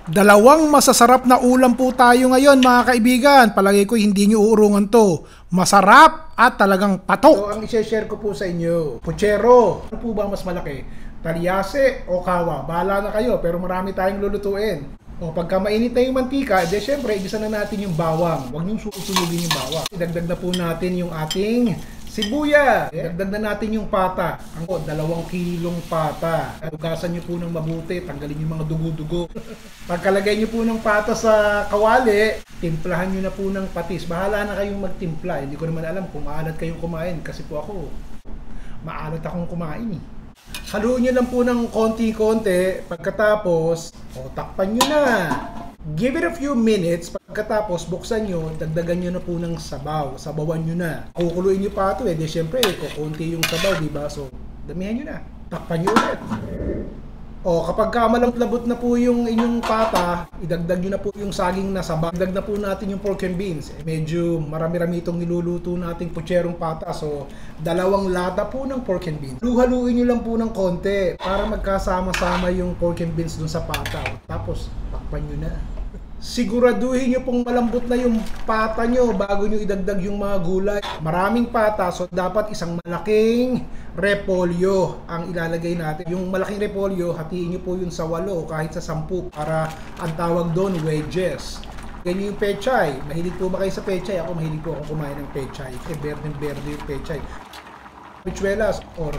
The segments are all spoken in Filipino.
Dalawang masasarap na ulam po tayo ngayon mga kaibigan. Palagay ko hindi nyo uurungan to. Masarap at talagang patok. So ang i-share ko po sa inyo, puchero. Ano po ba mas malaki? Talyase o kawa? Bahala na kayo, pero marami tayong lulutuin. O pagka mainit na yung mantika, de syempre igisa na natin yung bawang. Huwag niyong susunugin yung bawang. Idagdag na po natin yung ating sibuyas. Dagdag na natin yung pata. Ang 2 kilong pata. Hugasan nyo po ng mabuti. Tanggalin yung mga dugo-dugo. Pagkalagay nyo po ng pata sa kawali, timplahan nyo na po ng patis. Bahala na kayong magtimpla. Hindi ko naman alam kung maalat kayong kumain. Kasi po ako, maalat akong kumain eh. Haluin nyo lang po ng konti-konti. Pagkatapos, takpan nyo na. Give it a few minutes. Pagkatapos, buksan nyo, dagdagan nyo na po ng sabaw. Sabawan nyo na. Kukuluin nyo pa ito di syempre, kukunti yung sabaw, diba? So, damihan nyo na. Takpan nyo ulit. Kapag malambot na po yung inyong pata, idagdag nyo na po yung saging na sabaw. Idagdag na po natin yung pork and beans. Medyo marami-rami itong niluluto nating pucherong pata. So, 2 lata po ng pork and beans. Haluin nyo lang po ng konti para magkasama-sama yung pork and beans dun sa pata. Tapos, takpan nyo na. Siguraduhin nyo pong malambot na yung pata nyo bago nyo idagdag yung mga gulay. Maraming pata, so dapat isang malaking repolyo ang ilalagay natin. Yung malaking repolyo, hatiin nyo po yun sa 8 o kahit sa 10 para ang tawag doon, wedges. Ganyan yung pechay. Mahilig po ba kayo sa pechay? Ako mahilig po akong kumain ng pechay. Berde-berde yung pechay. Habichuelas or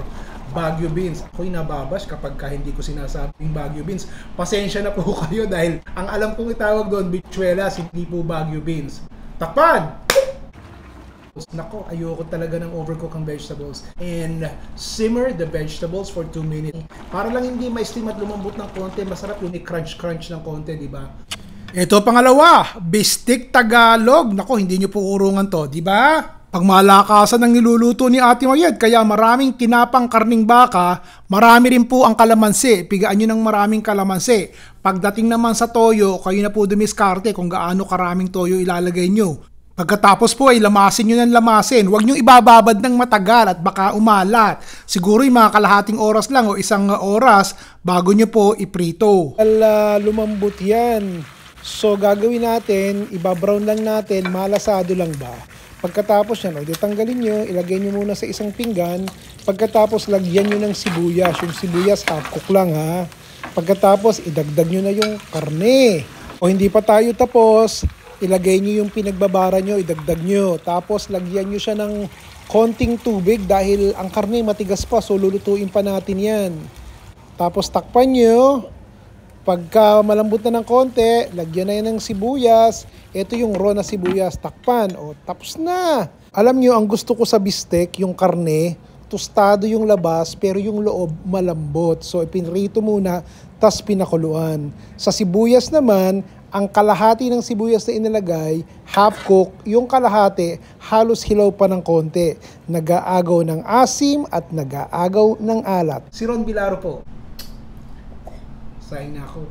Baguio beans. Ako'y nababash kapag hindi ko sinasabi yung Baguio beans. Pasensya na po kayo dahil ang alam kong itawag doon, habichuelas, hindi po Baguio beans. Takpan! Nako, ayoko talaga ng overcook ang vegetables. And simmer the vegetables for 2 minutes. Para lang hindi ma-steam at lumambot ng konti, masarap yung i-crunch-crunch ng konti, di ba? Ito pangalawa, bistik Tagalog. Nako, hindi nyo po urungan to, di ba? Pagmalakasan ng niluluto ni Ate Mayed, kaya maraming tinapang karning baka, marami rin po ang kalamansi. Pigaan nyo ng maraming kalamansi. Pagdating naman sa toyo, kayo na po dumiskarte kung gaano karaming toyo ilalagay nyo. Pagkatapos po ay lamasin nyo ng lamasin. Huwag nyo ibababad ng matagal at baka umalat. Siguro yung mga kalahating oras lang o 1 oras bago nyo po iprito. Lumambot yan. So gagawin natin, ibabrown lang natin, malasado lang ba? Pagkatapos yan, tanggalin nyo, ilagay nyo muna sa isang pinggan. Pagkatapos lagyan nyo ng sibuyas. Yung sibuyas half cook lang ha. Pagkatapos idagdag nyo na yung karne. O hindi pa tayo tapos, ilagay nyo yung pinagbabara nyo, idagdag nyo. Tapos lagyan nyo siya ng konting tubig dahil ang karne matigas pa, so lulutuin pa natin yan. Tapos takpan nyo. Pagka malambot na ng konti, lagyan na yan ng sibuyas. Ito yung raw na sibuyas, takpan. Tapos na. Alam nyo, ang gusto ko sa bistek, yung karne, tostado yung labas, pero yung loob malambot. So, ipinrito muna, tas pinakuluan. Sa sibuyas naman, ang kalahati ng sibuyas na inilagay, half cook, yung kalahati, halos hilaw pa ng konti. Nag-aagaw ng asim at nag-aagaw ng alat. Si Ron Bilaro po. Sayang na ako.